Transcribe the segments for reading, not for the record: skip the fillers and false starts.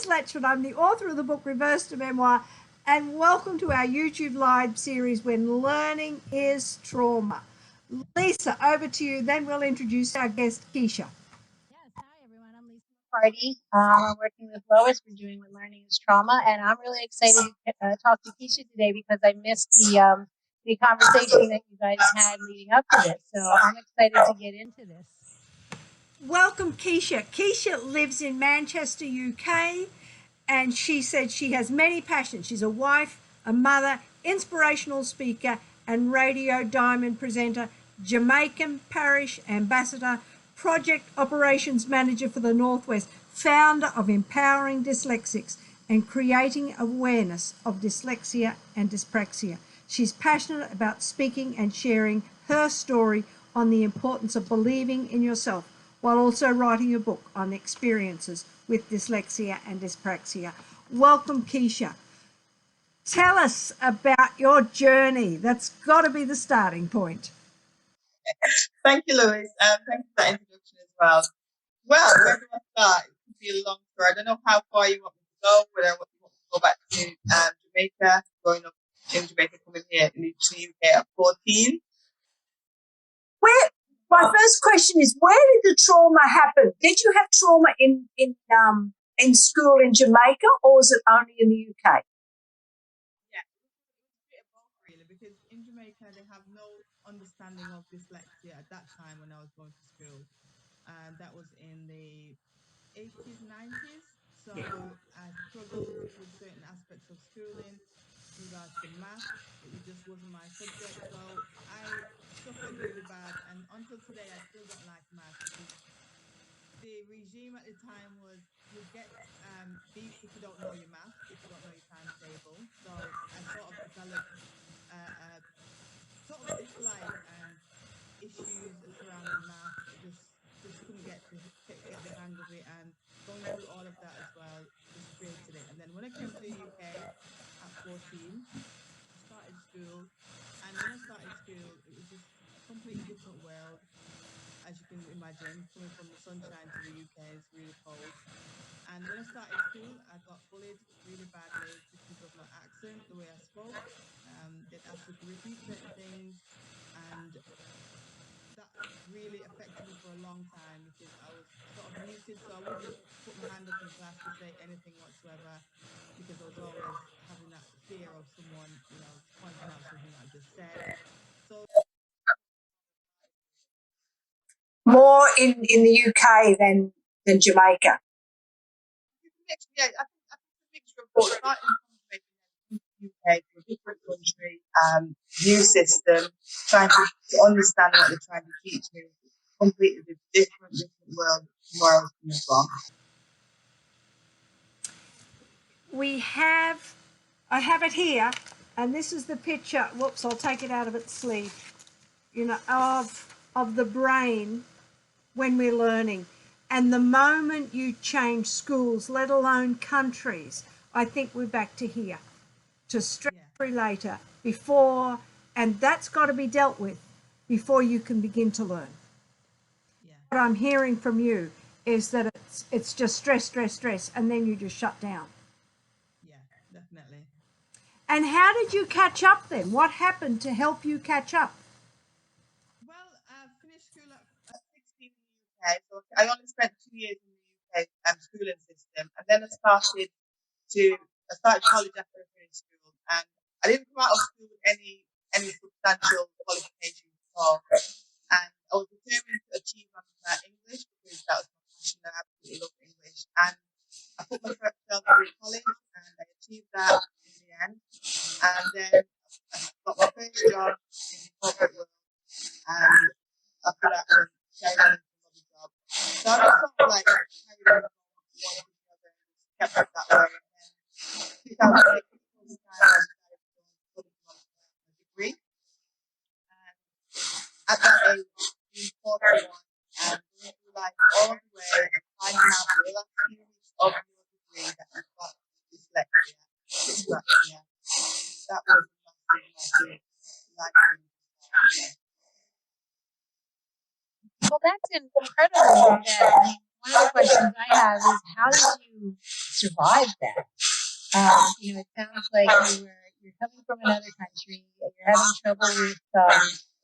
Lois Letchford. I'm the author of the book Reverse to Memoir, and welcome to our YouTube live series When Learning is Trauma. Lisa, over to you, then we'll introduce our guest, Keisha. Yes, hi everyone. I'm Lisa Mccarty. I'm working with Lois. We're doing When Learning is Trauma, and I'm really excited to talk to Keisha today because I missed the conversation that you guys had leading up to this. So I'm excited to get into this. Welcome, Keisha. Keisha lives in Manchester, UK, and she said she has many passions. She's a wife, a mother, inspirational speaker, and radio diamond presenter, Jamaican parish ambassador, project operations manager for the Northwest, founder of Empowering Dyslexics, and creating awareness of dyslexia and dyspraxia. She's passionate about speaking and sharing her story on the importance of believing in yourself, while also writing a book on experiences with dyslexia and dyspraxia. Welcome, Keisha. Tell us about your journey. That's got to be the starting point. Thank you, Lois. Thanks for that introduction as well. Well, where do I start? It could be a long story. I don't know how far you want me to go, whether you want me to go back to Jamaica, growing up in Jamaica, coming here in the UK at 14. My first question is, where did the trauma happen? Did you have trauma in school in Jamaica, or was it only in the UK? Yeah, it was a bit of both really, because in Jamaica they have no understanding of dyslexia at that time when I was going to school. That was in the 80s, 90s. So I struggled with certain aspects of schooling in regards to math. It just wasn't my subject. So I suffered really bad. And until today, I still don't like math because the regime at the time was you get beat if you don't know your math, if you don't know your timetable. So I sort of developed sort of dislike and issues surrounding math. Just couldn't get the hang of it, and going through all of that as well just created it. And then when I came to the UK at 14, I started school, and when I started school, it was just a completely different world, as you can imagine. Coming from the sunshine to the UK is really cold. And when I started school, I got bullied really badly because of my accent, the way I spoke. They'd ask me to repeat certain things, and that really affected me for a long time because I was sort of muted, so I wouldn't put my hand up in class to say anything whatsoever because I was always having that fear of someone, pointing out something I just said. So More in the UK than Jamaica. Yeah, I think it's a mixture of both. Starting from Jamaica to the UK, to a different country, new system, trying to understand what they're trying to teach me. Completely different world from where I was coming from. I have it here, and this is the picture. Whoops, I'll take it out of its sleeve. Of the brain when we're learning. And the moment you change schools, let alone countries, I think we're back to here, to stress-free later, before, and that's got to be dealt with before you can begin to learn. Yeah. What I'm hearing from you is that it's just stress, and then you just shut down. Yeah, definitely. And how did you catch up then? What happened to help you catch up? Well, I finished school at 16 in the UK, so I only spent 2 years in the UK schooling system, and then I started college after I finished school, and I didn't come out of school with any substantial qualifications at all, and I was determined to achieve my English because that was my passion. I absolutely love English, and I put myself through college, and I achieved that in the end, and then I got my first job in the corporate world, and after that I carried on into another job. So I just sort of like carried on one to the other and just kept it that way. And then 2008 was the time I decided to study for my degree. And at that age, being 41 and going through life all the way and finding out the last few weeks of your degree that you've got dyslexia, that was a massive life change. Well, that's incredible that one of the questions I have is, how did you survive that? It sounds like you're coming from another country and you're having trouble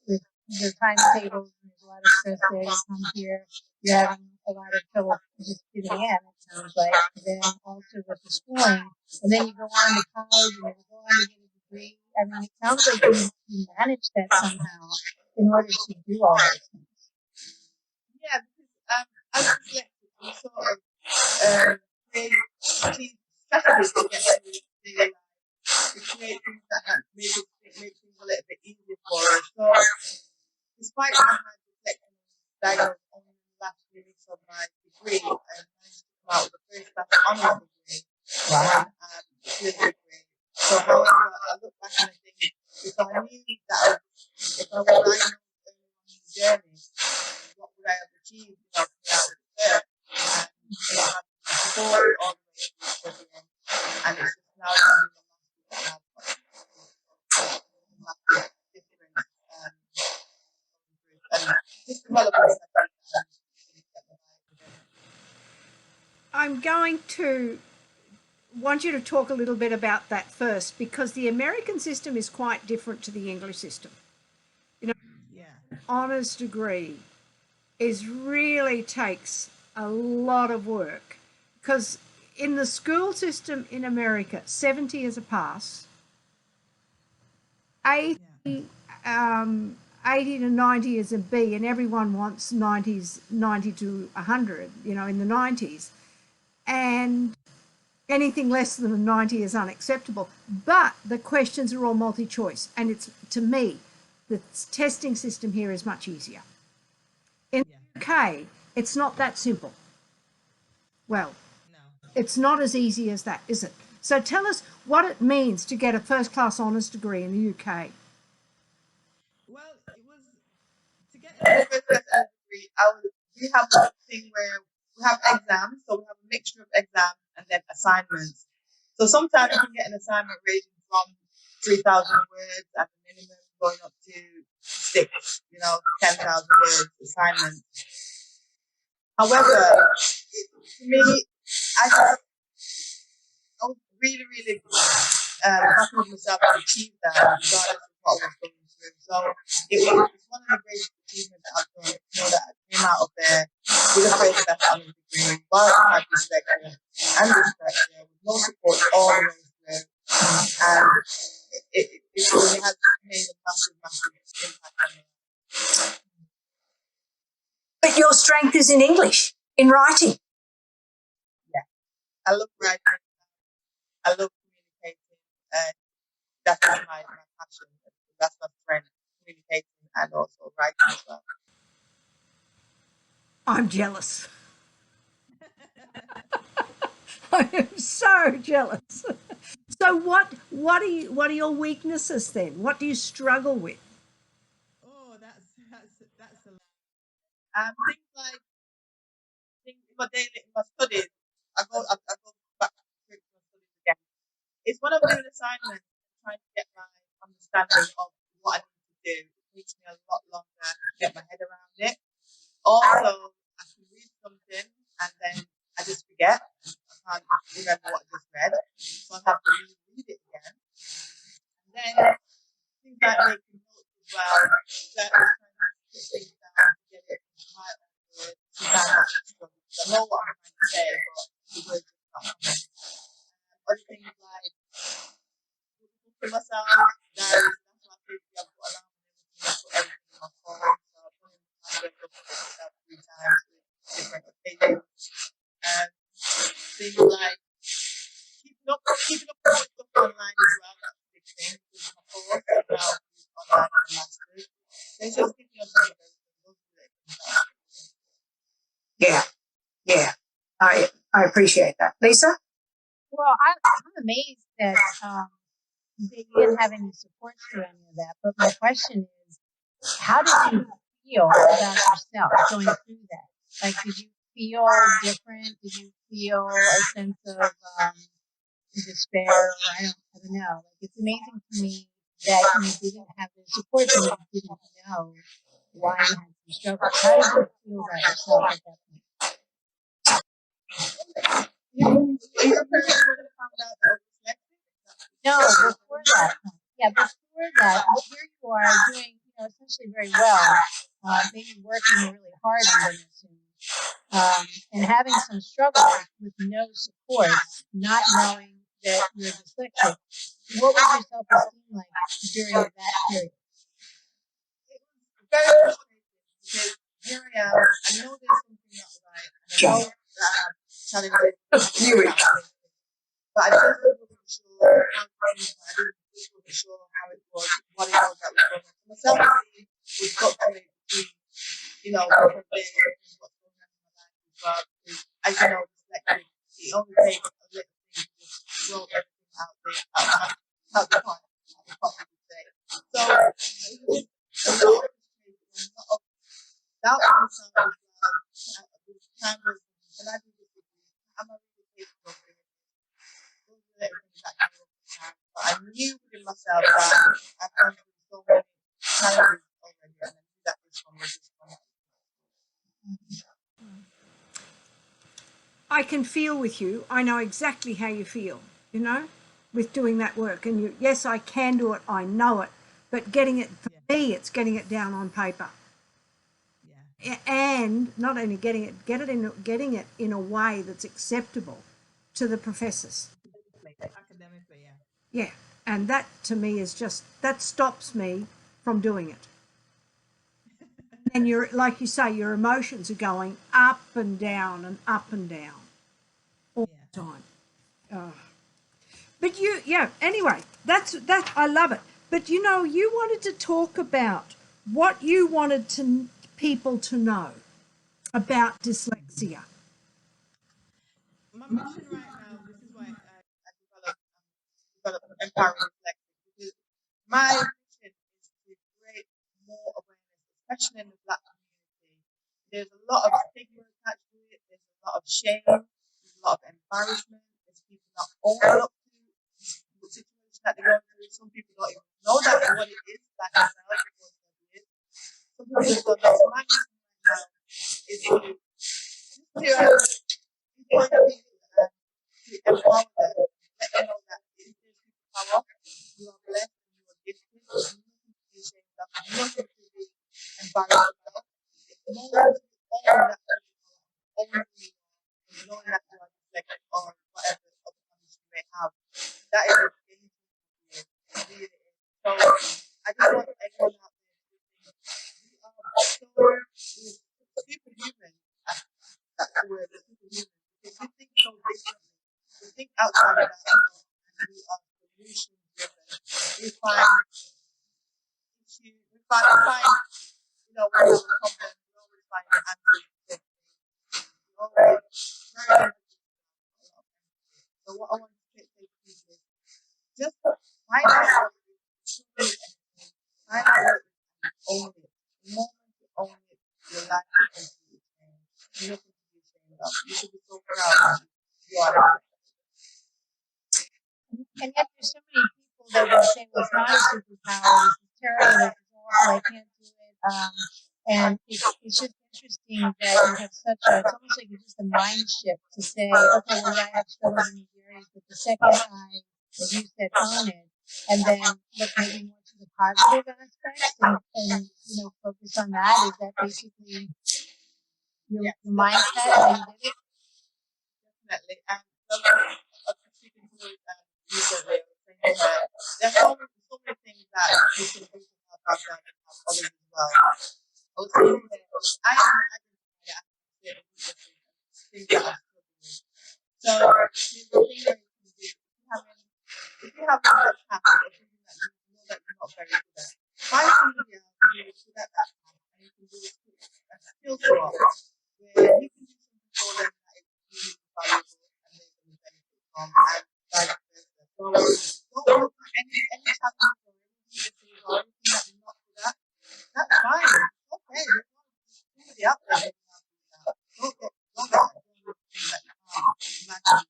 with your timetables, and there's a lot of stress there. You come here, you're having a lot of trouble just fitting in, it sounds like. And then also with the schooling, and then you go on to college and you go on to get a degree. I mean, it sounds like you manage that somehow in order to do all those things. Yeah, because as dyslexic, we sort of create strategies to get through daily life. We create things that make things a little bit easier for us. So, despite I had dyslexia diagnosed only in the last 3 weeks of my degree, I managed to come out with the first class honours degree. Wow. With a degree. So, however, I look back and I think, if I knew that if I was diagnosed early on in the journey, what would I have achieved without coming out with the third? And not having the support all the way to the end. And it's just now something that I've got massive difference. And just developing I'm going to want you to talk a little bit about that first, because the American system is quite different to the English system. Honours degree really takes a lot of work, because in the school system in America, 70 is a pass, 80 to 90 is a B, and everyone wants 90 to 100, in the 90s. And anything less than a 90 is unacceptable. But the questions are all multi-choice. And it's, to me, the testing system here is much easier. In the UK, it's not that simple. Well, it's not as easy as that, is it? So tell us what it means to get a first-class honours degree in the UK. Well, it was to get a first-class honours degree. We have a thing where we have exams, so we have a mixture of exams and then assignments. So sometimes you can get an assignment ranging from 3,000 words at the minimum, going up to 10,000 words assignment. However, to me, I was really, really happy with myself to achieve that, regardless of what I was going through. So it's one of the greatest achievements that I've done. That I came out of there with a first class honours degree, while I had dyslexia and dyslexia, with no support all the way through. And it really has made a massive impact on me. But your strength is in English, in writing. Yeah, I love writing. I love communicating, and that's my passion. That's my strength, communicating and also writing as well. I'm jealous. I am so jealous. So what are your weaknesses then? What do you struggle with? Oh, that's a lot. Things in my studies. I go back to my studies again. It's when I'm doing assignments and trying to get my understanding of what I need to do. It takes me a lot longer to get my head around it. Also, I can read something and then I just forget. I can't remember what I just read. So I have to reread it again. And then things like making notes as well. That is trying to put things down to get it right on the word. Sometimes I struggle. I know what I'm trying to say, but the words just not coming. Other things like to myself, diaries, that's my favorite. I've got alarm and everything. I put everything on my phone. So I put in my phone myself 3 times with different occasions. And things like keeping up with stuff online as well. That's a big thing. With my course, now online and masters. It's just keeping up with everything. Yeah. I appreciate that. Lisa? Well, I'm amazed that you didn't have any supports through any of that. But my question is, how did you feel about yourself going through that? Like, did you feel different? Did you feel a sense of despair? I don't know. Like, it's amazing to me that you didn't have the support and you didn't know why you had some struggles. How did you feel about yourself at that point? Your parents would have found out that I was dyslexic? No, before that. Yeah, before that, here you are doing, essentially very well, maybe working really hard on this, and having some struggles with no support, not knowing that you're dyslexic. What was your self-esteem like during that period? It was very frustrating because here I am, I know there's something not right, and I know that I have challenges, but I just wasn't sure how to do it. I just wasn't sure how it was, what it was that was going on. So my self-esteem was fluctuating between, different things, what's going on in my life as well. Because as you know, dyslexic, it only takes a little thing to just throw everything out there, out the pot, you could say. So it was a lot of frustration, a lot of doubt in myself as well. At the time was, can I do this again? Am I really capable of doing this? Those were the things that came up at the time. But I knew within myself that I've gone through so many challenges already, and I knew that this one was just one. I can feel with you. I know exactly how you feel, with doing that work. And yes, I can do it. I know it. But getting it, for me, it's getting it down on paper. Yeah. And not only getting it in a way that's acceptable to the professors. Academically, yeah. Yeah. And that to me is that stops me from doing it. And like you say, your emotions are going up and down and up and down all the time. But anyway, that I love it. But you wanted to talk about what you wanted people to know about dyslexia. My mission right now, this is why I develop empowering dyslexia, because my mission is to create more awareness, especially in the Black community. There's a lot of stigma attached to it. There's a lot of shame. There's a lot of embarrassment. There's people not own up to the situation that they're going through. Some people don't even know that what it is, like myself, what it is. Some people just don't know. So my mission right now is to empower them, let them know that it is superpower. You are blessed and you are gifted. There's nothing to be ashamed of, nothing to be embarrassed about. It's more to own that superpower, own who you are, knowing that you are dyslexic or whatever other condition you may have. That is a game changer for you. It really is. So I just want everyone out there to think we are superhuman. That's the word, the superhuman. Because we think so differently. We think outside of that, and we are solution driven. We find issues, we find when we have a problem, we always find the answer to things. We always very empathy. So what I want to say to you is just find out what it is, find out what it is, own it. The moment you own it, your life is completely changed. Nothing to be ashamed of. You should be so proud. You are. And yet there's so many people that will say, well, it's not a superpower, this is terrible, this is awful, I can't do it. And it's just interesting that you have it's almost like it's just a mind shift to say, okay, well, I have struggles in these areas, but the second as you said, own it, and then look maybe more to the positive aspects and focus on that. Is that basically your mindset how you did it? Definitely. And speaking to recently, I was saying there's so many things that we can do to help ourselves and help others as well. I was saying that I am things that I'm struggling with. So there's the thing that you can do. If you have one that task or something that you know that you're not very good at, find somebody else who is good at that task and you can do a skill swap where you can do something for them that is really valuable and they can benefit from, and vice versa. So don't look at any challenge or anything or anything that you're not good at. That's fine. It's okay. There's somebody out there that can help you with that. Don't get down with the things that you can't manage.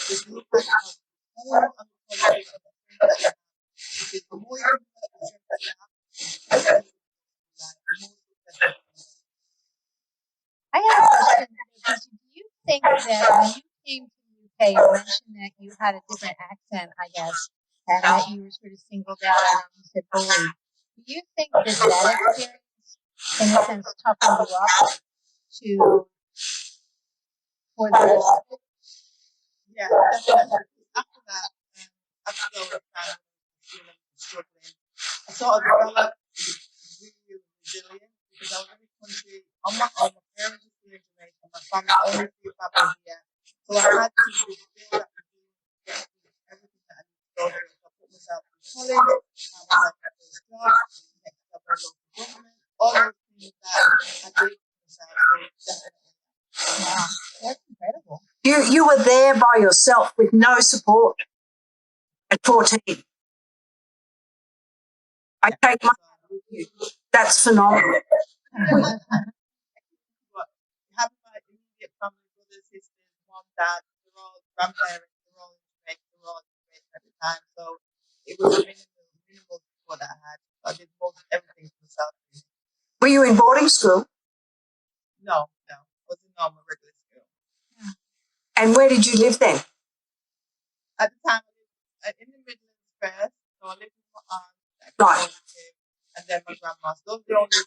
Just look at it as more and the quality of the things that you have. Because the more you can develop the strength that you have, the better you will be, the more successful you will be. I have a question. Do you think that when you came to the UK, you mentioned that you had a different accent, I guess, and that you were sort of singled out and you said bullied. Do you think that experience, in a sense, toughened you up for the rest of it? Yeah, definitely. After that, after going down struggling, I sort of developed really resilient because I was in the country on my own. My parents were still in Jamaica, my family, only few family here. So I had to build that resilience, get through everything that I need to go through. So I put myself in college, I myself a first job, get myself a local government, all those things that I did for myself. So definitely. Wow, that's incredible. You were there by yourself with no support at 14. I take my that's phenomenal. But having my immediate family, brothers, sisters, mom, dad, they're all grandparents, they're all in Jamaica, they're all in Jamaica at the time. So it was minimal support that I had. So I did most everything for myself. Were you in boarding school? No. I was in normal regular school. And where did you live then? At the time, I lived in the Midlands first. So I lived with my aunt, Right. and then my grandma. So those are the only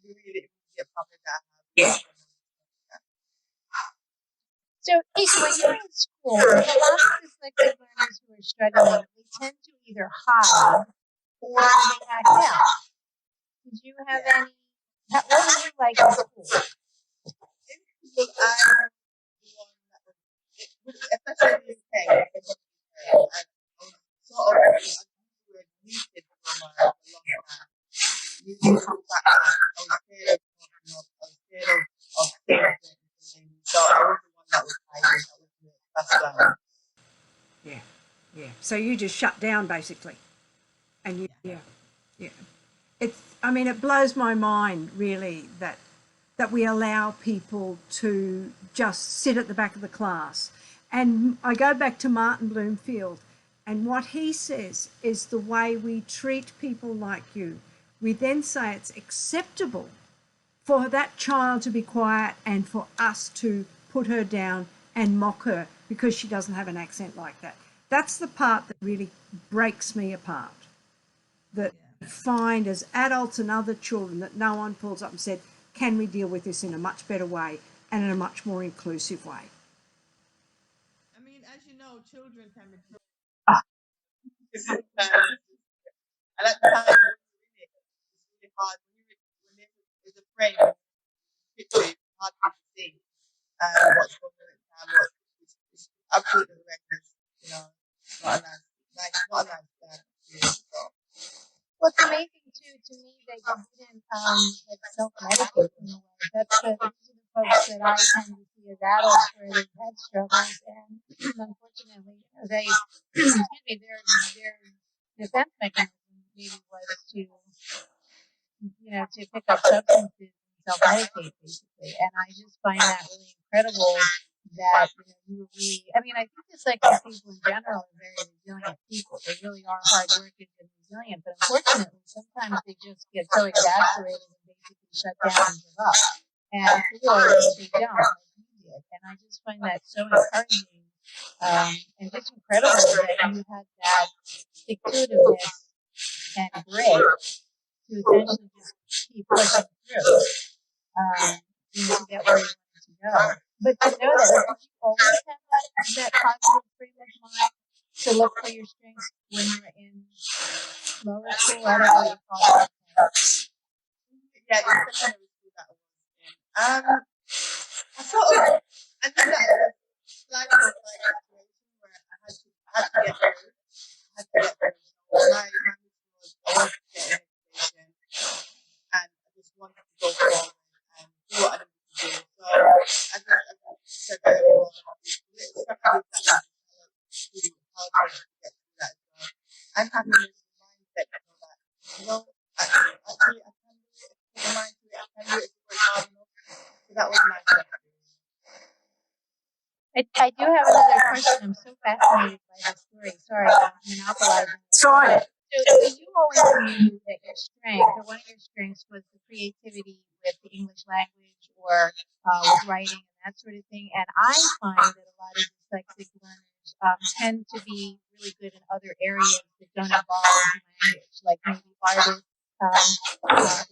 really immediate family that I had. Yeah. So, Keisha, when you're in school, there's a lot of dyslexic learners who are struggling. They tend to either hide or they act out. Did you have any? What were you like in school? In school, I was the one that was, especially in the UK, and I was sort of muted for a long time. Muted for the fact that I was scared of talking up, I was scared of saying things. So I was the one that was hiding, that was the fast guy. Yeah. So you just shut down basically. And you, yeah. It blows my mind really that we allow people to just sit at the back of the class. And I go back to Martin Bloomfield, and what he says is the way we treat people like you. We then say it's acceptable for that child to be quiet and for us to put her down and mock her because she doesn't have an accent like that. That's the part that really breaks me apart. That find as adults and other children that no one pulls up and said, can we deal with this in a much better way and in a much more inclusive way? I mean, as you know, children can be and at the time, it's really hard when there's a frame, it's hard to see what's going on at the time. It's absolutely horrendous, not a nice experience. So. What's amazing too to me that you didn't self-medicate in a way. These are the folks that I tend to see as adults where they've had struggles, and unfortunately, their defense mechanism maybe was to pick up substances and self-medicate basically. And I just find that really incredible that you were really. I mean, I think dyslexic people in general are very resilient people. They really are hardworking and resilient, but unfortunately, sometimes they just get so exasperated and basically shut down and give up. And or they don't, like you did. And I just find that so encouraging and just incredible that you had that stick-to-itiveness and grit to essentially just keep pushing through, to get where you wanted to go. But to know that, did you always have that positive frame of mind to look for your strengths when you were in lower school? I don't know what you call it. Yeah, it's secondary school that I was in. I think that was like a situation where I had to get through. So my mission was I wanted to get an education and I just wanted to go forward and do what I needed to do. So as I said earlier on, little strategies that I developed to help me to get through that as well. And having this mindset that, actually I can do it, put my mind to it, I can do it if I work hard enough. So that was my strategy. I do have another question. I'm so fascinated by this story. Sorry, I'm monopolizing. Sorry. So you always knew that your strength, or one of your strengths, was the creativity with the English language or with writing and that sort of thing. And I find that a lot of dyslexic learners tend to be really good in other areas that don't involve language, like maybe artists, or I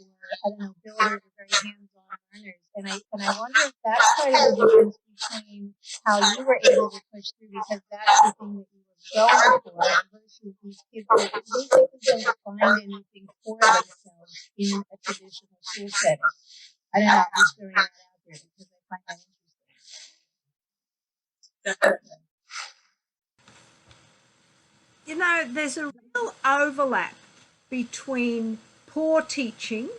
don't know, builders are very hands-on learners. And I wonder if that's part of the difference between how you were able to push through, because that's the thing that you were going for, versus these kids that basically don't find anything for themselves in a traditional school setting. I don't know, I'm just throwing that out there because I find that interesting. You know, there's a real overlap between poor teaching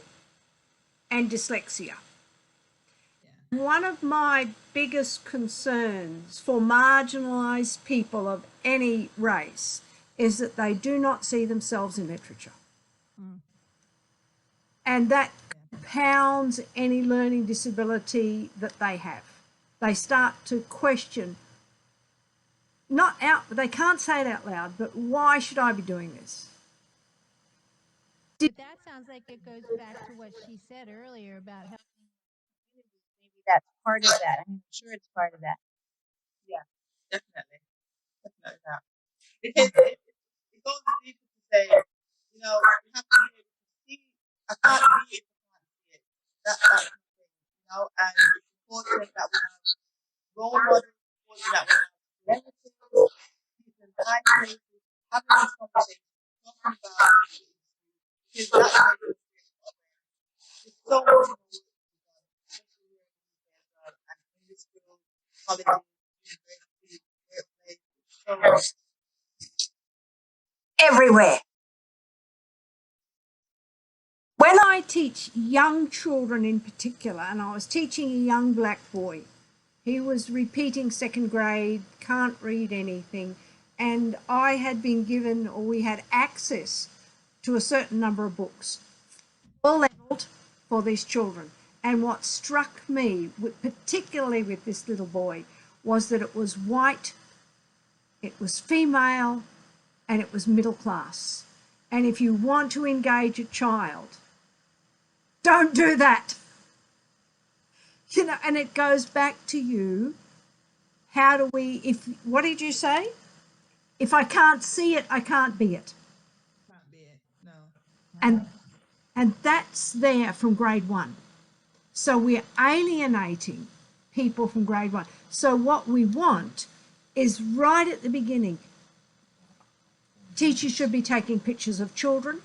and dyslexia. One of my biggest concerns for marginalised people of any race is that they do not see themselves in literature. And that compounds any learning disability that they have. They start to question, not out, they can't say it out loud, but why should I be doing this? But that sounds like it goes back to what she said earlier about helping communities. Maybe that's part of that. I mean, I'm sure it's part of that. Yeah, definitely that. Because it goes deeper to say, you know, you have to be able to see. I can't read if I can't see it. That's the thing, you know. And it's important that we have role models, important that we have relatives, people in high places, having these conversations, talking about it, because that's where you're there's so much more work to be done, especially here in the UK as well, and in the schools, colleges, universities, workplaces, so Everywhere. When I teach young children in particular, and I was teaching a young black boy, he was repeating second grade, can't read anything, and I had been given, or we had access to a certain number of books, well leveled for these children. And what struck me, particularly with this little boy, was that it was white, it was female, and it was middle class. And if you want to engage a child, don't do that. You know, and it goes back to you. How do we, what did you say? If I can't see it, I can't be it. can't be it. No. And that's there from grade one. So we're alienating people from grade one. So what we want is right at the beginning, teachers should be taking pictures of children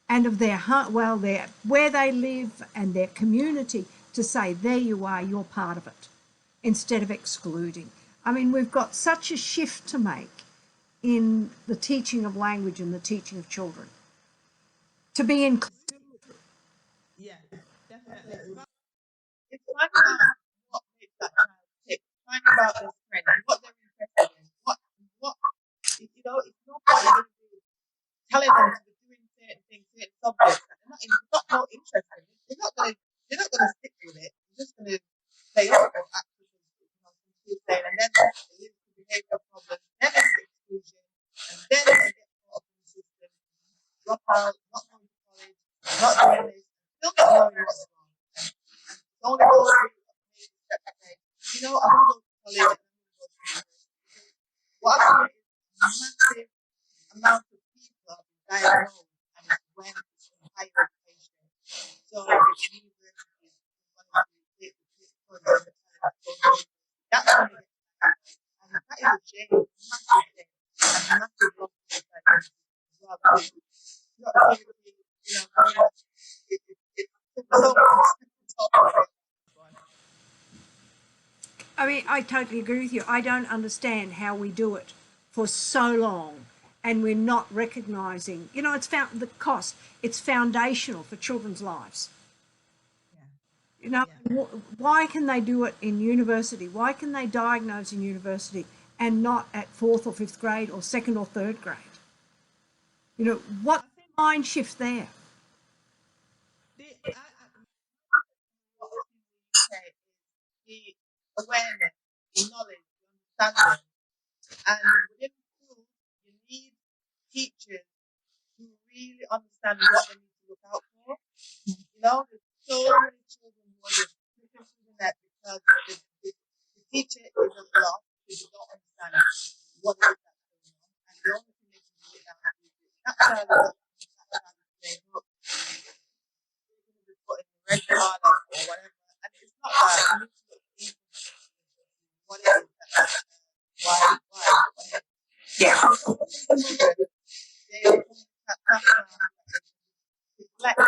and of their where they live and their community, to say, there you are, you're part of it, instead of excluding. I mean, we've got such a shift to make in the teaching of language and the teaching of children. To be included. Yeah, definitely. It's finding out what makes that child tick, finding out their strengths, what they're interested in, what you know, it's no point in telling them to be doing certain things, certain subjects, and they're not interested. They're not gonna stick with it. They're just gonna play up or act as you know, some school saying, and then they lead to behaviour problems, then into exclusion, and then they get caught up in the system, drop out, not going to college, not doing this, still not knowing what's wrong. And only those who have made the step to say, you know, I'm going to go to college and I'm going to go to university. What I've seen is a massive amount of people have been diagnosed and it's went in higher education. So it's universities, one of the programs that that's when they get diagnosed. And that is a shame, a massive shame, and a massive loss to society as well. Because productivity, you know, it's so much to talk about. I mean, I totally agree with you. I don't understand how we do it for so long and we're not recognising, you know, it's found the cost. It's foundational for children's lives. Yeah. You know, Yeah. why can they do it in university? Why can they diagnose in university and not at fourth or fifth grade or second or third grade? You know, what mind shift there? What I think we say is the awareness, the knowledge, the understanding. And within schools, you need teachers who really understand what they need to look out for. You know, there's so many children who are just flipping through the net because because the teacher is a loss because they don't understand what it is that's going on. And the only thing they can do it now is that child is saying, look, we're going to be putting the red card on or whatever. And it's not that. You need to look into what it is that, why. Yeah. They are coming to that classroom to reflect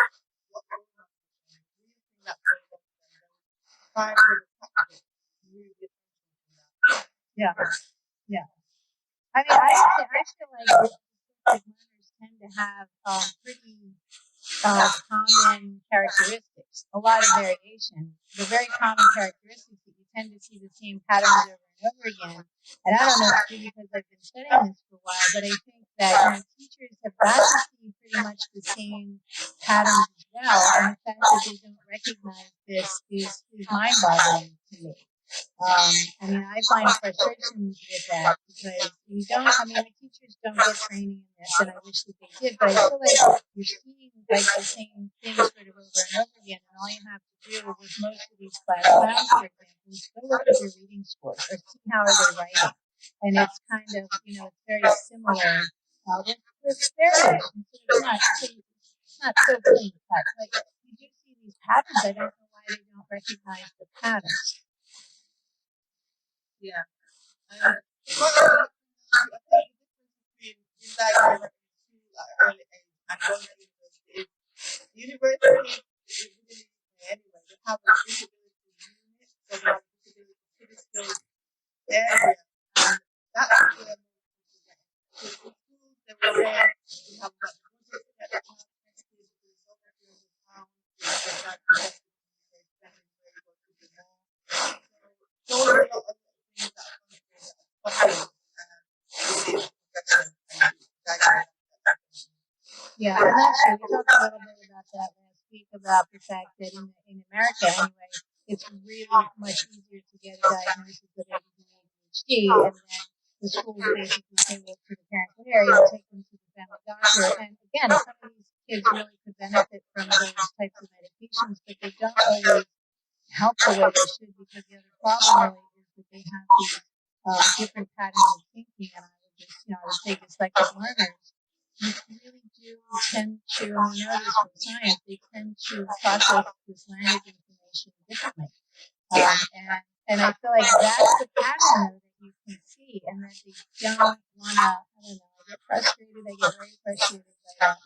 what's going on. Using that going on. Find the practice. Move the attention from that. Yeah. Yeah. I mean, I feel like dyslexic learners tend to have pretty common characteristics, a lot of variation. The very common characteristics that you tend to see the same patterns over and over again. And I don't know if it's because I've been studying this for a while, but I think that teachers have got to see pretty much the same patterns as well. And the fact that they don't recognize this is mind-boggling to me. I mean, I find frustration with that because you don't, I mean, the teachers don't get training in this, and I wish that they did, but I feel like you're seeing like the same things sort of over and over again, and all you have to do with most of these class clowns, for example, is go look at their reading scores or see how are they writing. And it's kind of, it's very similar with variation. So it's not so clean cut, but you do see these patterns. I don't know why they don't recognize the patterns. Yeah. But I think the difference between diagnosing school at an early age and going to university is really anyway. They have a disability unit, so they have a disability skills area, and that's where most people get. So in schools, they will say we have got the budget to get the child tested, there's over £300, we have the child tested, they're spending very good to do more. So those are a lot of things that are yeah, and that's true. We talked a little bit about that last week about the fact that in America, anyway, it's really much easier to get a diagnosis of ADHD, and then the schools basically say, well, to the parent care, you take them to the family doctor. And again, some of these kids really could benefit from those types of medications, but they don't always help the way they should, because the other problem really is that they have these different patterns of thinking, and I would say dyslexic learners, you really do tend to, and we know this from science, they tend to process this language information differently. And I feel like that's the pattern that you can see, and that they don't want to, I don't know, I get frustrated, I get very frustrated by that.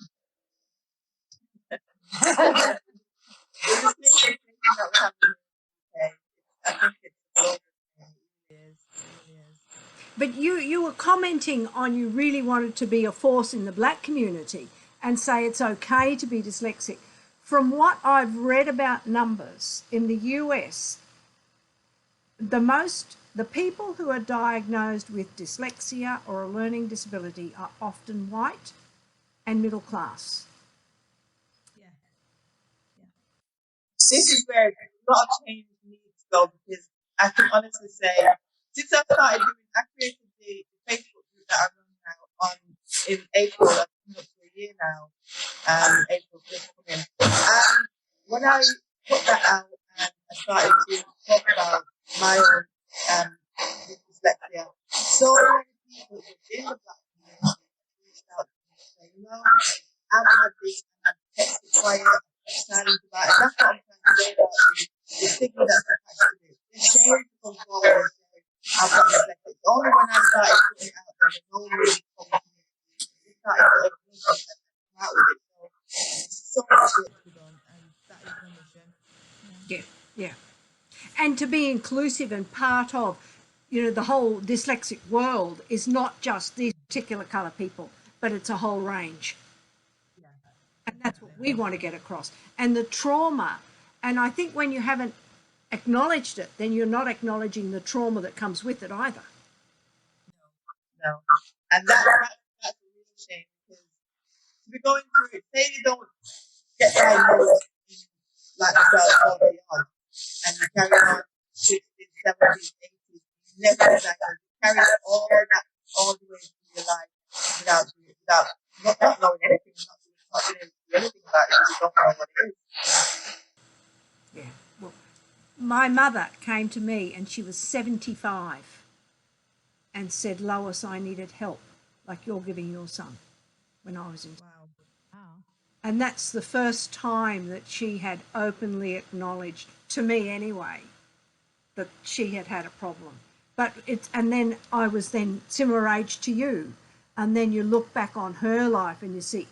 But you were commenting on you really wanted to be a force in the black community and say it's okay to be dyslexic. From what I've read about numbers in the US, the people who are diagnosed with dyslexia or a learning disability are often white and middle class. Yeah. This is where a lot of change needs to go, because I can honestly say, since I started doing, I created the Facebook group that I run now in April, that's coming up to a year now, April just coming. And when I put that out and I started to talk about my own dyslexia, so many people within the black community reached out to me and said, I've had this and I've kept it quiet, silent about it. That's what I'm trying to say about the stigma that's attached to it. It's shame to come forward and say, I've got dyslexia. It's only when I started putting it out there that no one really told me. We started to open up and come out with it. So much work to be done, and that is the mission. Yeah. And to be inclusive and part of, the whole dyslexic world is not just these particular colour people, but it's a whole range. Yeah. And that's what we want to get across. And the trauma, and I think when you haven't acknowledged it, then you're not acknowledging the trauma that comes with it either. No. And that's a real shame, because to be going through it, say you don't get diagnosed in like myself early on, and you carry on 60s, 70s, 80s, you never get diagnosed. You carry all that all the way through your life without not knowing anything, not being able to do anything about it, you just don't know what it is. Yeah. Well, My mother came to me and she was 75 and said, Lois, I needed help like you're giving your son when I was in. Wow. Wow. And that's the first time that she had openly acknowledged, to me anyway, that she had had a problem. But it's, and then I was then similar age to you. And then you look back on her life and you see,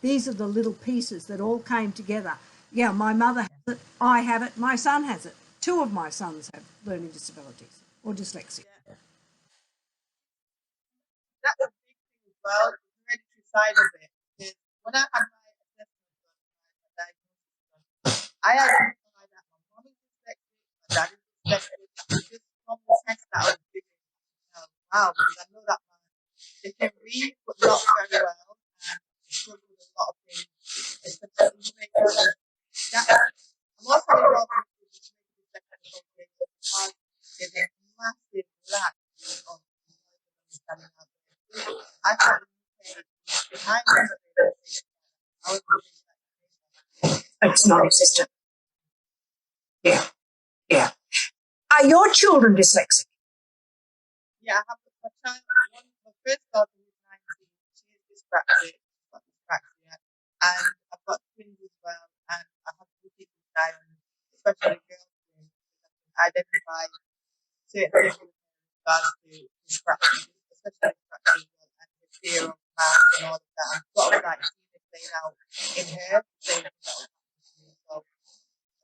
these are the little pieces that all came together. Yeah, my mother has it, I have it, my son has it. Two of my sons have learning disabilities or dyslexia. Yeah. That's a big thing as well, the hereditary side of it. Because when I had my assessment done, my diagnosis done, I identified that my mom is dyslexic, my dad is dyslexic, just from the test that I was doing. Wow, because I know that they can read but not very well, and struggle with a lot of things, especially Jamaica. I'm also involved in the Jamaica Dyslexia Association because there's a massive lack of understanding out there. I thought the UK was behind us. I was It's non-existent. Yeah, yeah. Are your children dyslexic? Yeah, I have my child. My first daughter is 19. She is dyspraxic, got dyspraxia, and I've got twins as well. And I have to keep an eye on, especially girls, twins, because I can identify certain things with regards to dyspraxia, especially dyspraxia as well, and the fear of math and all of that. I'm sort of like seeing it played out in her, saying that was happening to me. So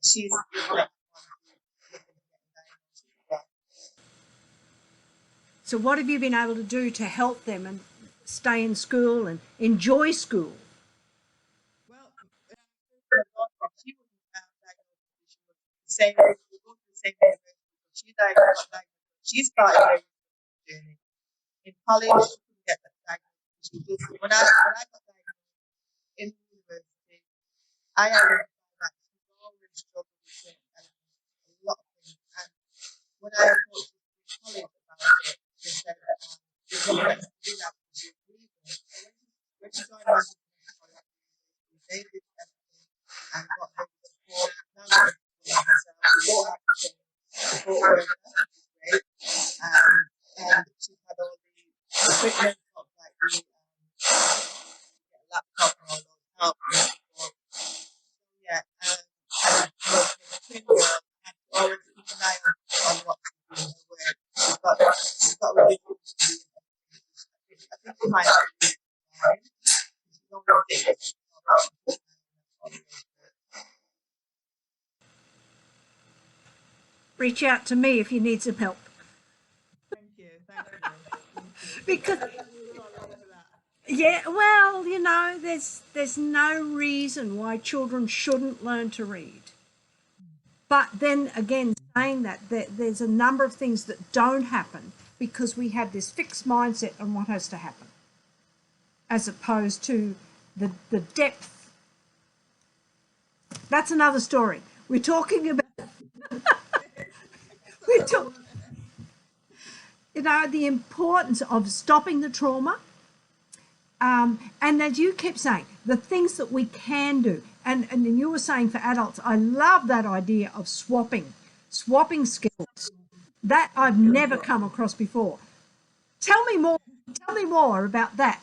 she's the next one to look into getting diagnosed as well. So what have you been able to do to help them and stay in school and enjoy school? Well, her daughter, she was diagnosed. She was the same. We go to the same university. She diagnosed. She started her journey in college. She couldn't get that diagnosis. She just when I got diagnosed in university, I identified that she's always struggled with certain elements, a lot of things. And when I approached in college about it, they said that there's nothing that you can do now because you're leaving. So when she joined my college, they did everything and got her the support. Now she's doing herself. We don't have the same support worker, which is great. And she's had all the equipment, like the laptop and all those help and support. Yeah, and twin girl, I have to always keep an eye on what she's doing, her work. She's got really good to do. I think she might have to do it. She's always doing it. Reach out to me if you need some help. Thank you. Thank you. Because I definitely will look for that. yeah, well, you know, there's no reason why children shouldn't learn to read. But then again, saying that there's a number of things that don't happen because we have this fixed mindset on what has to happen, as opposed to the depth. That's another story. We're talking about we're talk, you know, the importance of stopping the trauma. And as you kept saying, the things that we can do. And you were saying for adults, I love that idea of swapping skills. That I've never come across before. Tell me more about that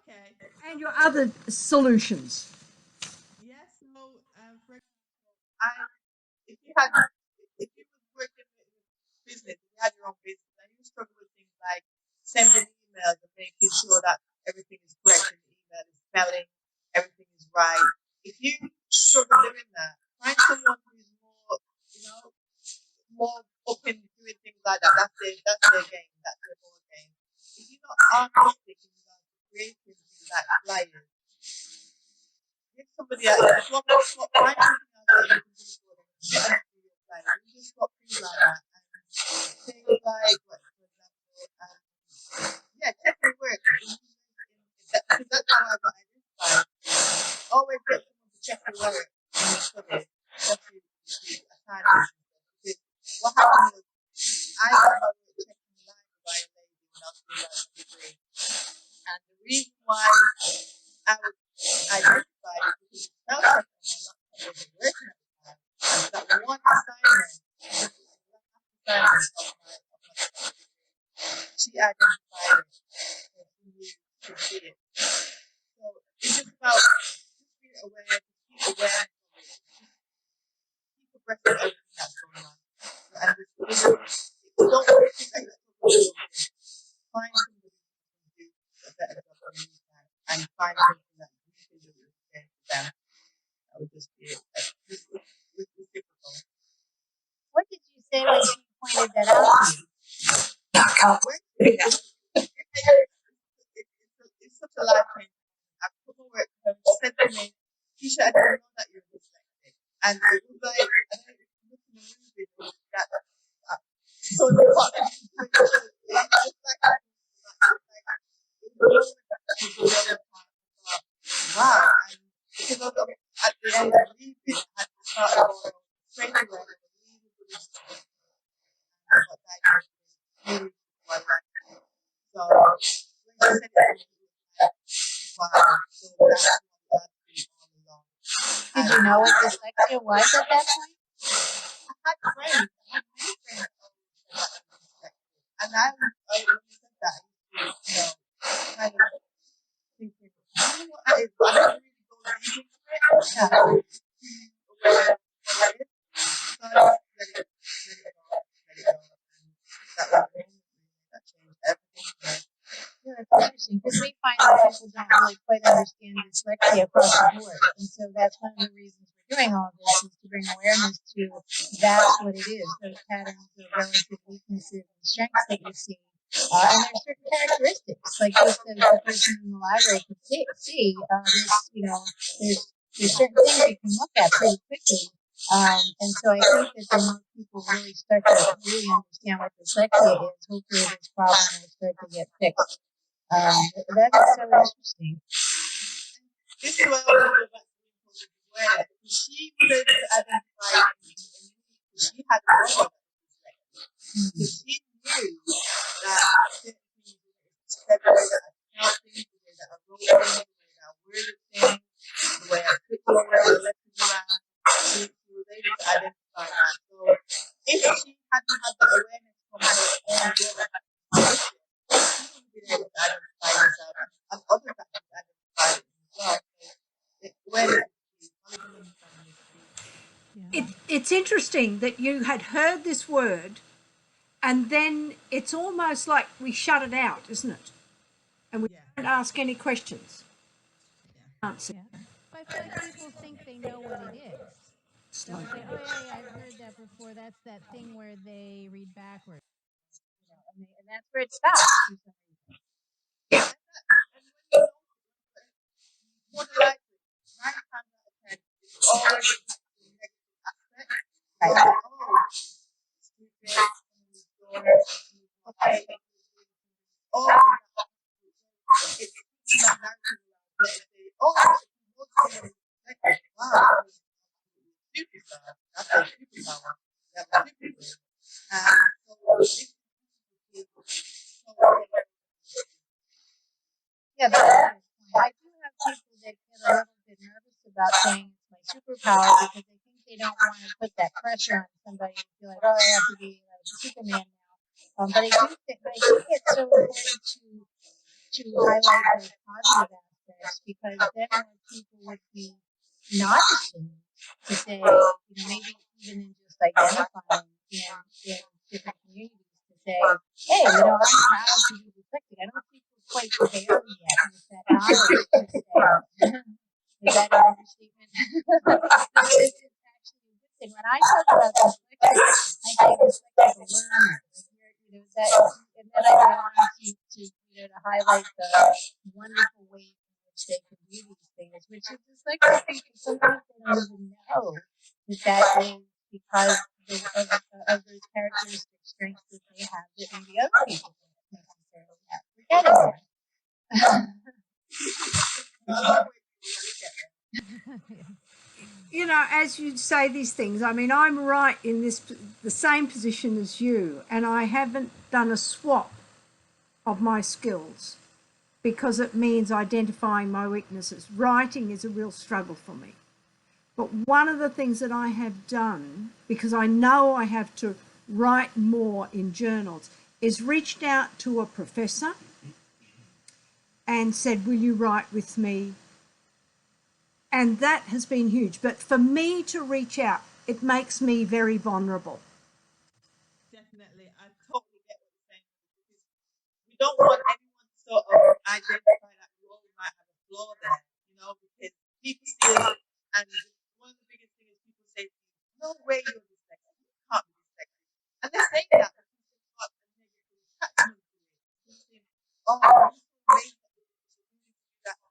Okay. and your other solutions. Yes. So, for example, if you was working with business, if you had your own business, and you struggle with things like sending emails and making sure that everything is correct in the email, the spelling, everything is right. If you struggle doing that, find someone who's more, you know, more open doing things like that. That's their game. That's their board game. If you're not artistic in regards to creating things like flyers, give somebody else find something else that you can do for them. Get them to do your flyer. You just swap things like that. And things like, what, for example, yeah, check your work. Because that's how I got identified. Always get someone to check your work when you study, especially with assignments. Because what happened was, I got my work checked online by a lady when I was doing my degree. And the reason why I was identified is because the spell check on my laptop wasn't working at the time. And that one she identified it, so she knew to see it. So it's just about just being aware, just keep aware of it, keep abreast of everything that's going on, and just don't think that you're totally okay. Find somebody who can do a better job than you can, and find something that you can do the same for them. That would just be it. Just reciprocal. What did you say when she pointed that out to you? It's such a life change. I come over at home, she said to me, Keisha, I didn't know that you're dyslexic. And it was like, and I looked in the movie, that so the part that she's doing, it's like, wow. And because at the end of leaving, I had to start going straight away. Really good stuff. And I got diagnosed with my life. So when she said it to me, wow, so that's what I've been all along. Did you know what dyslexia was at that point? I had friends, and I when you said that, kind of thinking, I don't know what that is, but I don't really go deep into it. Yeah. Aware of what it is. So I just let it go. And that changed everything. Yeah, it's interesting because we find that people don't really quite understand dyslexia across the board. And so that's one of the reasons we're doing all this is to bring awareness to that's what it is, those patterns of relative weaknesses and strengths that you see. And there's certain characteristics, like just as the person in the library could see there's certain things you can look at pretty quickly. And so I think that the more people really start to really understand what dyslexia is, hopefully this problem will start to get fixed. That is so interesting. This is why I want to go back to where she was able to identify she had a problem. She knew that certain things the way that I count things, the way that I wrote things, the way that I worded things, the way I put the way I left it around. She was able to identify that. So if she hadn't had the awareness from her own work, she wouldn't be able to identify herself, and others that could identify it as well. It's interesting that you had heard this word and then it's almost like we shut it out, isn't it? And we don't ask any questions. Answer. Yeah. But I feel like people think they know what it is. They'll say, "Oh yeah, I've heard that before." That's that thing where they read backwards. And that's where it stops. More than likely, 9 times out of 10, it's always a negative aspect. Like, oh, stupid, okay, oh, it's that narrative that say, oh, what's somebody like, wow, superstar, that's a superpower, that's a superpower. Yeah, that's a good point. I do have people that get a little bit nervous about saying it's my superpower because they think they don't want to put that pressure on somebody and feel like, oh, I have to be like Superman now. But I do think it's so important to highlight those positive aspects because then more people would be not ashamed to say, maybe even in just identifying in different communities to say, hey, I'm proud to be dyslexic. I don't think we're quite there yet with that knowledge to say. Is that an understatement? So this is actually a good thing. When I talk about dyslexia, I say dyslexic learner. And then I go on to highlight the wonderful ways in which they can do these things, which is dyslexic people sometimes they don't even know that is because of those characteristic strengths that they have that maybe other people don't necessarily have. We're getting there. As you say these things, I mean, I'm right in the same position as you, and I haven't done a swap of my skills because it means identifying my weaknesses. Writing is a real struggle for me. But one of the things that I have done, because I know I have to write more in journals is reached out to a professor and said, will you write with me? And that has been huge. But for me to reach out, it makes me very vulnerable. Definitely. I totally get what you're saying. Because we don't want anyone to sort of identify that we all might have a flaw there, because people see us, and one of the biggest things is people say, no way you're dyslexic. You can't be dyslexic. And they're saying that because they've got a negative attachment to it. They think, oh, you're so amazing that you're able to do that. But,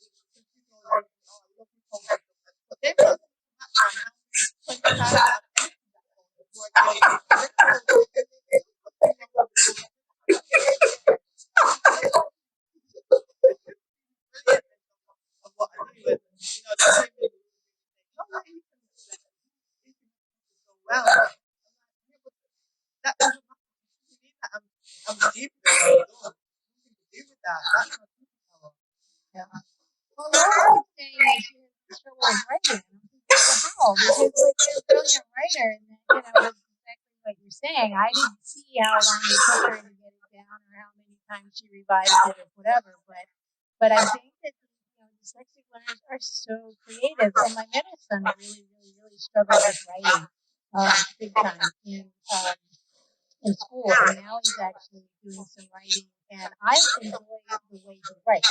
some people are like, oh, I love you so much. But they've got some background. How many 20 times I've edited that phone before I get of what I do, and so well. That doesn't mean that I'm stupid. Nothing to do with that. That's not superpower. Yeah. Well, Laura was saying that she has trouble with writing. Wow, because like you're a brilliant writer, and that's exactly what you're saying. I didn't see how long it took her to get it down, or how many times she revised it, or whatever. But I think that dyslexic learners are so creative. And my middle son really struggled with writing, big time in school, and now he's actually doing some writing, and I enjoy the way he writes.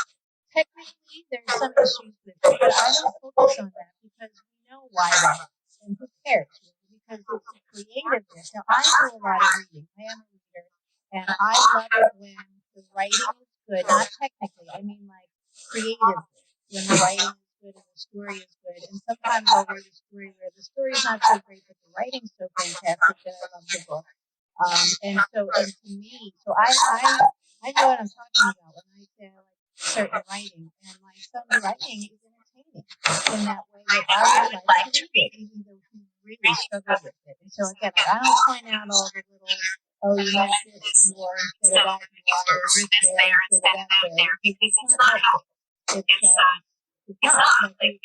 Technically, there's some issues with it, but I don't focus on that because we know why that is, and who cares? Because it's the creativeness. Now, I do a lot of reading. I am a reader, and I love it when the writing is good, not technically. I mean, like creatively, when the writing is good and the story is good. And sometimes I'll read a story where the story is not so great, but the writing's so fantastic that I love the book. And to me, so I know what I'm talking about when I say I like certain writing, and my son's writing is entertaining in that way that I would like to read it, even though he really struggled with it. And so again, I don't point out all the little, oh, you meant this more instead of that more, or this there instead of that there, because it's not helpful. It's not like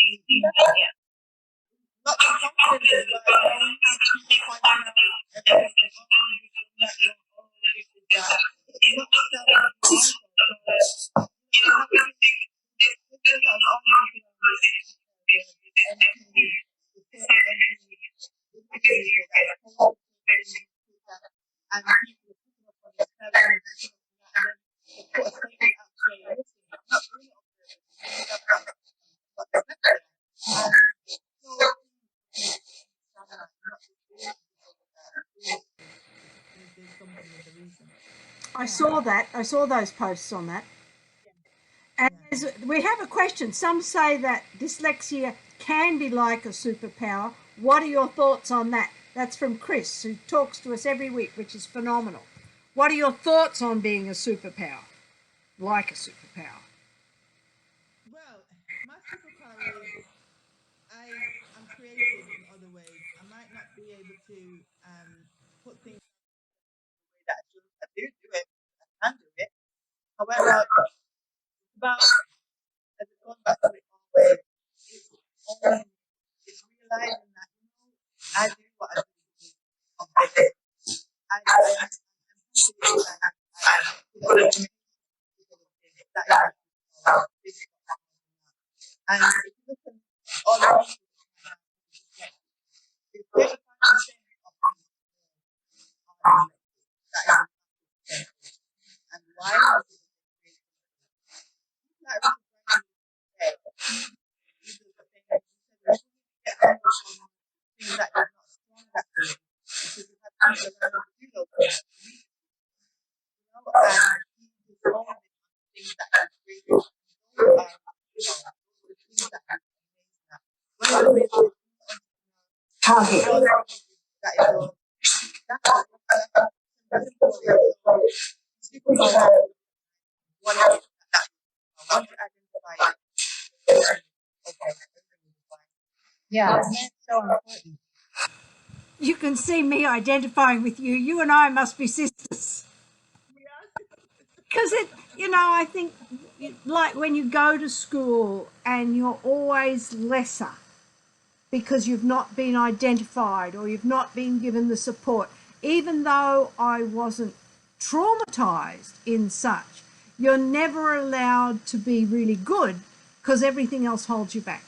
Not too confident as well. I don't have people pointing out evidence that, oh, you did that, oh, you did that. It's not self-conscious. So, there's a lot of arguments around this. And people picking up on this and then put a statement out saying, listen, I'm not doing it on purpose. There's something with the reason. I saw that. I saw those posts on that. And we have a question. Some say that dyslexia can be like a superpower. What are your thoughts on that? That's from Chris, who talks to us every week, which is phenomenal. What are your thoughts on being a superpower? Like a superpower? Well, my superpower is I'm creative in other ways. I might not be able to put things the way that I do it. I can do it. However, about as I've gone back to it always, it's realizing that I do what I do on purpose. I'm and if you look at all the people, it's 35% of that is, and why is it like things that you're not strong at doing, because you have people around to do those things, and he is only things that are great, things that are amazing. That is all. That's people want to identify it. Okay. yeah, that's so important. You can see me identifying with you. You and I must be sisters. Because I think like when you go to school and you're always lesser, because you've not been identified or you've not been given the support. Even though I wasn't traumatized in such, you're never allowed to be really good because everything else holds you back.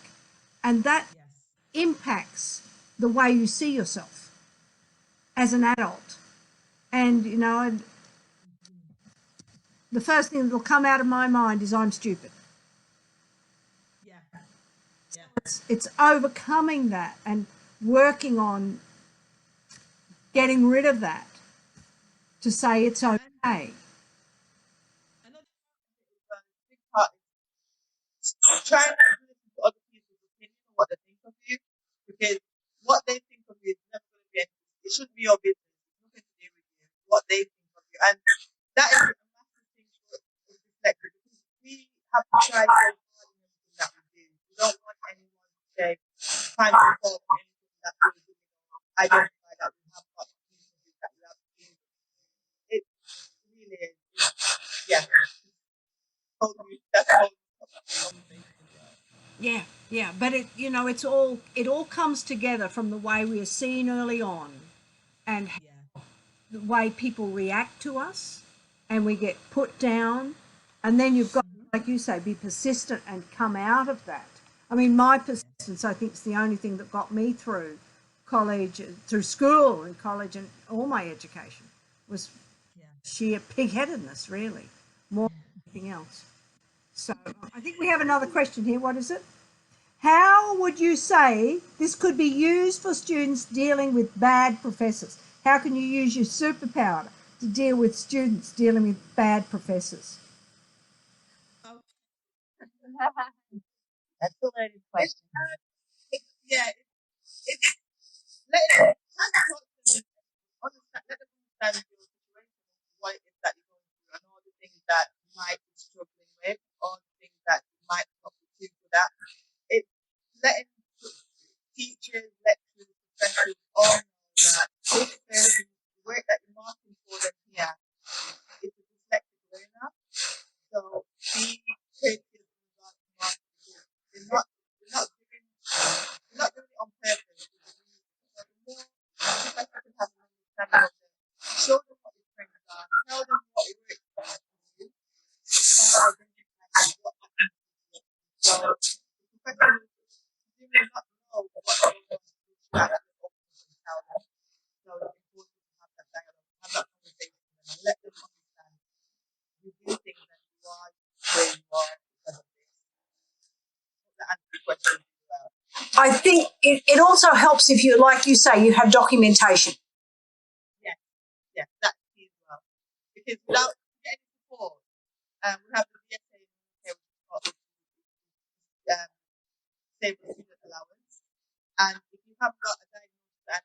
And that Yes. impacts the way you see yourself as an adult. And, you know, the first thing that'll come out of my mind is I'm stupid. Yeah. Yeah. It's overcoming that and working on getting rid of that to say it's And okay. another big part is trying not to listen to other people's opinion and what they think of you, because what they think of you is never going to be anything. It shouldn't be your business. It's nothing to do with you. What they think of you, and that is a massive thing for dyslexia, because we have to try so hard in everything that we do. We don't want anyone to say, find fault in anything that we do, identify that we have got weaknesses that we have to do. It really is. Yeah. That's totally conversation as well. Yeah, yeah, but it all comes together from the way we are seen early on and Yeah. the way people react to us and we get put down, and then you've got, Mm-hmm. like you say, be persistent and come out of that. I mean, my Yeah. persistence, I think, is the only thing that got me through college, through school and college and all my education was Yeah. sheer pig-headedness, really, more than anything else. So I think we have another question here. What is it? How would you say this could be used for students dealing with bad professors? How can you use your superpower to deal with students dealing with bad professors? Oh, That's a loaded question. yeah. It's let it understand, let them understand your situation, what it is that you're going through, and all the things that you might be struggling with, all the things that you might not be too good at. It's letting teachers, lecturers, professors all know that this person, the work that you're marking for them here is a dyslexic learner. So be creative in regards to marking. They're not doing it on purpose. So the more professors can have an understanding of them, show them what your strengths are, tell them what works best for you, and identify what happens to you. So the professor will not know what they're going to do to actually open and tell them. So it's important to have that dialogue, have that conversation, and let them understand you do things and you are where you are because of this. To answer the question as well. I think it also helps if you, like you say, you have documentation. Yes, yes, that's key as well. Because without getting support, we have the DSA in the UK, which is called Stable Student Allowance. And if you haven't got a diagnosis and that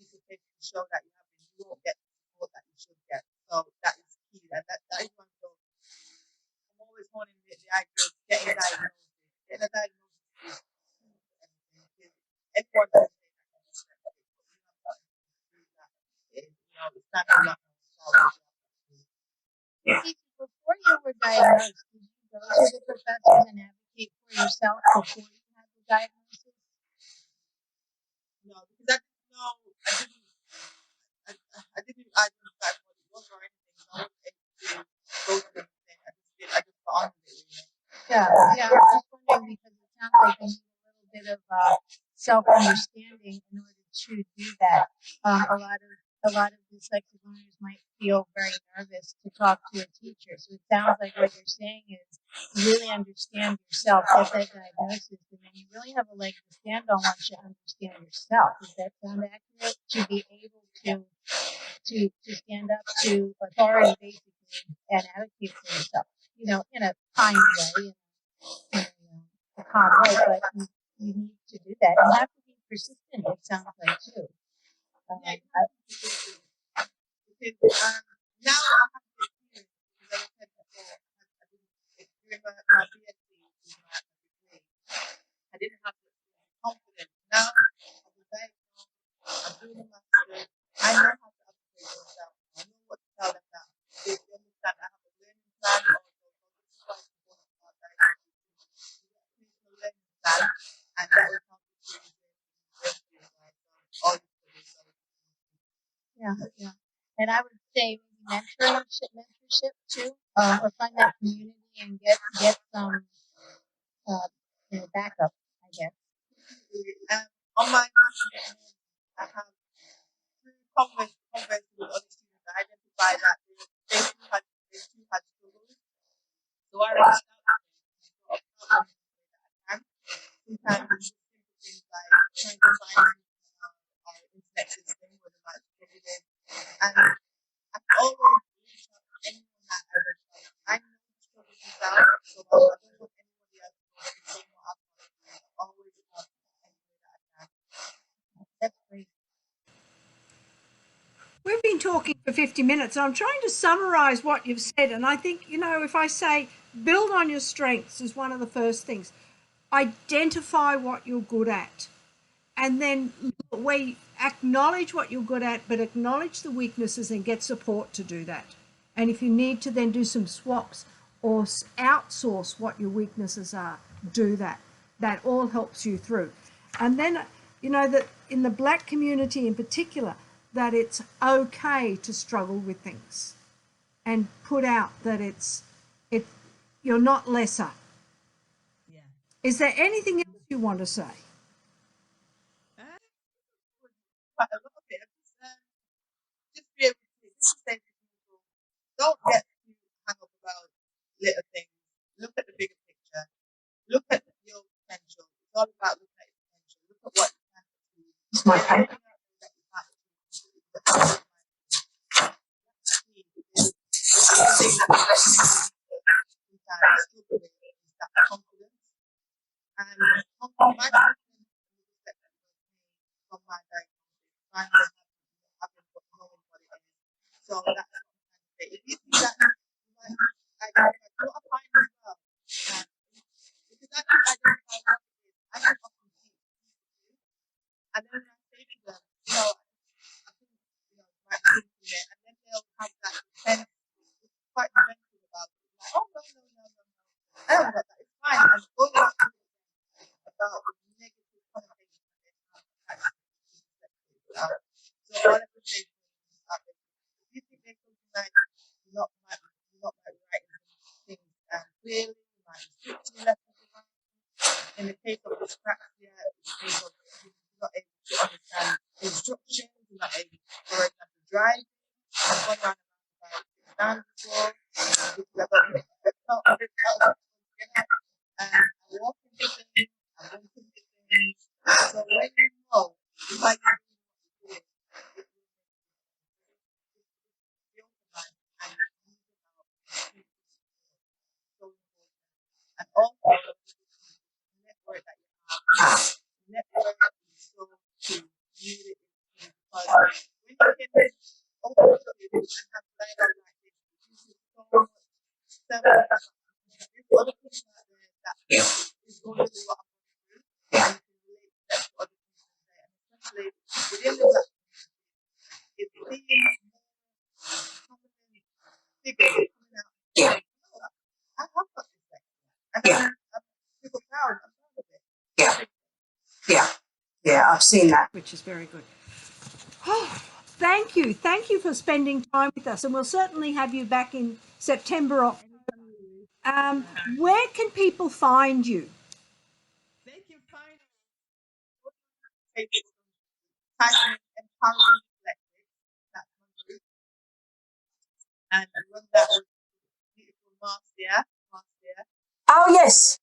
piece of paper to show that you have it, you won't get the support that you should get. So that is key. And that is one of those. I'm always honing the idea of getting a diagnosis. Getting a diagnosis is key for everything. Because everyone can say that they're dyslexic, but you have got to do that. It's not a lot of Before you were diagnosed, did you go to the professors and advocate for yourself before you had the diagnosis? No, because I didn't identify what it was or anything. So I wasn't able to go to anything. I just got on with it. Yeah, I was just wondering because it sounds like you need a little bit of self-understanding in order to do that. A lot of dyslexic learners might feel very nervous to talk to a teacher. So it sounds like what you're saying is you really understand yourself, get that diagnosis, and then you really have a leg to stand on once you understand yourself. Does that sound accurate? To be able to stand up to authority basically and advocate for yourself, in a kind way, in a calm way, but you need to do that. You have to be persistent, it sounds like, too. Yeah, because now I have the experience, because as I said before, during my BSc, which is my degree, I didn't have the confidence. Now I've been diagnosed, I'm doing a master's, I know how to advocate for myself. I know what to tell them now. They understand I have a learning plan also. So this is why it's important about diagnosis. You get a personal learning plan, and that will help you through it. Yeah. And I would say maybe mentorship too, or find that community and get some backup, I guess. On my I have through converse with other students, I identify that they too had struggles. So I reached out to them to help them in the way that I can. Sometimes it's simple things like trying to find our internet system where they might struggle with. And I always reach out to anyone that I reach out. I know the struggles myself, so I don't want anybody else to go through the same what I've gone through. I always help any way that I can. That's great. We've been talking for 50 minutes. I'm trying to summarize what you've said. And I think, if I say build on your strengths is one of the first things, identify what you're good at. And then we acknowledge what you're good at, but acknowledge the weaknesses and get support to do that. And if you need to then do some swaps or outsource what your weaknesses are, do that. That all helps you through. And then, that in the black community in particular, that it's okay to struggle with things and put out that you're not lesser. Yeah. Is there anything else you want to say? Quite a lot of it. Just be able to say to people, don't get too hung up about little things. Look at the bigger picture. Look at your potential. It's all about looking at your potential. Look at what you can achieve. There's nothing out there that you can't achieve. The thing that sometimes struggle with is that confidence. And my confidence from my diagnosis, finally having knowing what it is. So that's what I'm trying to say. If you see that, I do a fine as well. Because I can identify what it is. I can often see people do. And then when I say to them, I think, might think in there, and then they'll have that defense, quite defensive about it. Like, oh, no. I don't know that. It's fine. I'm going back to about the negative connotation that they have attached to dyslexia. So all I can say is, if you think there's something like not right things clearly, you might be switching left and right. In the case of dyspraxia, it's the case of you're not able to understand instructions, you're not able to, for example, drive. I've gone around about 6 times before, because I got a bit out and I walk into things, I bump into things. So when you know, you might be doing what you're doing, you open mind and you use it out. So important. And also, the network that you have, network is so key. Really is key because when you can open up and have dialogue like this, it gives you so much self-respect. There's other people out there that is going through what I'm going through, and you can relate that to other people there. And especially within the black community, it's seeing more prominent figures coming out and saying, oh, I have got dyslexia. And I'm super proud. I'm proud of it. Yeah, I've seen that, which is very good. Oh, thank you for spending time with us, and we'll certainly have you back in September. Where can people find you? They can find Facebook, type in Empowering Dyslexic, that's my group, and run that with beautiful Marcia. Oh, yes.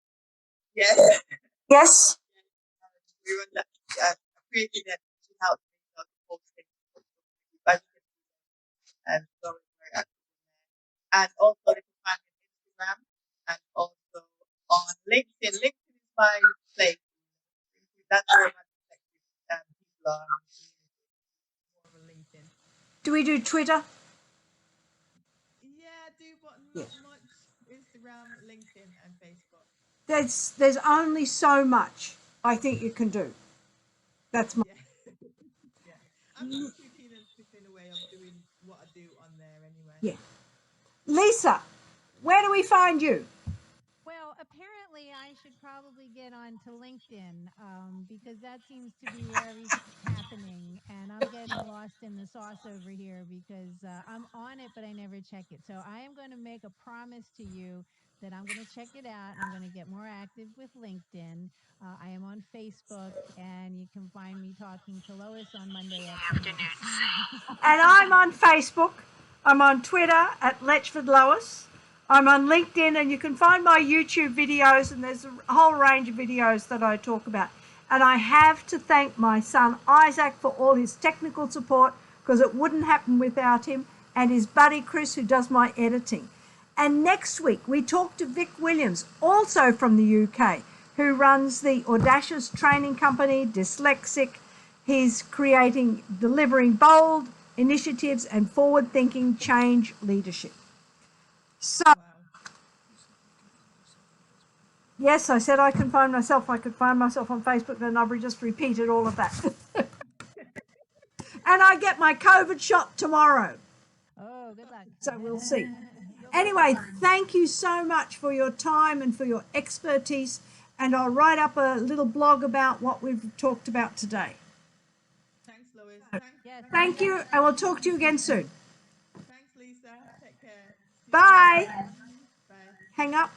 Yes. Yes. We run that. I created it. She helped me to post things. And so it's very active in there. And also they can find me on Instagram and also on LinkedIn. LinkedIn is my place. That's where my dyslexic people are. More on LinkedIn. Do we do Twitter? Yeah, I do, but not much. Instagram, LinkedIn, and Facebook. There's only so much I think you can do. That's my. Yeah. I'm not too keen on chipping away of doing what I do on there anyway. Yeah. Lisa, where do we find you? Well, apparently, I should probably get onto LinkedIn because that seems to be where everything's happening, and I'm getting lost in in the sauce over here because I'm on it, but I never check it. So I am going to make a promise to you that I'm going to check it out and I'm going to get more active with LinkedIn. I am on Facebook, and you can find me talking to Lois on Monday afternoons. And I'm on Facebook. I'm on Twitter at Letchford Lois. I'm on LinkedIn, and you can find my YouTube videos, and there's a whole range of videos that I talk about. And I have to thank my son Isaac for all his technical support, because it wouldn't happen without him, and his buddy Chris, who does my editing. And next week we talk to Vic Williams, also from the UK, who runs the audacious training company Dyslexic. He's delivering bold initiatives and forward-thinking change leadership. So, Wow. yes, I said I can find myself. I could find myself on Facebook, and I've just repeated all of that. And I get my COVID shot tomorrow. Oh, good luck. So we'll see. You'll be Anyway, fine. thank you so much for your time and for your expertise. And I'll write up a little blog about what we've talked about today. Thanks, Lois. Yes, Thank you. I will talk to you again soon. Thanks, Lisa. Take care. See you Bye. soon. Bye. Hang up.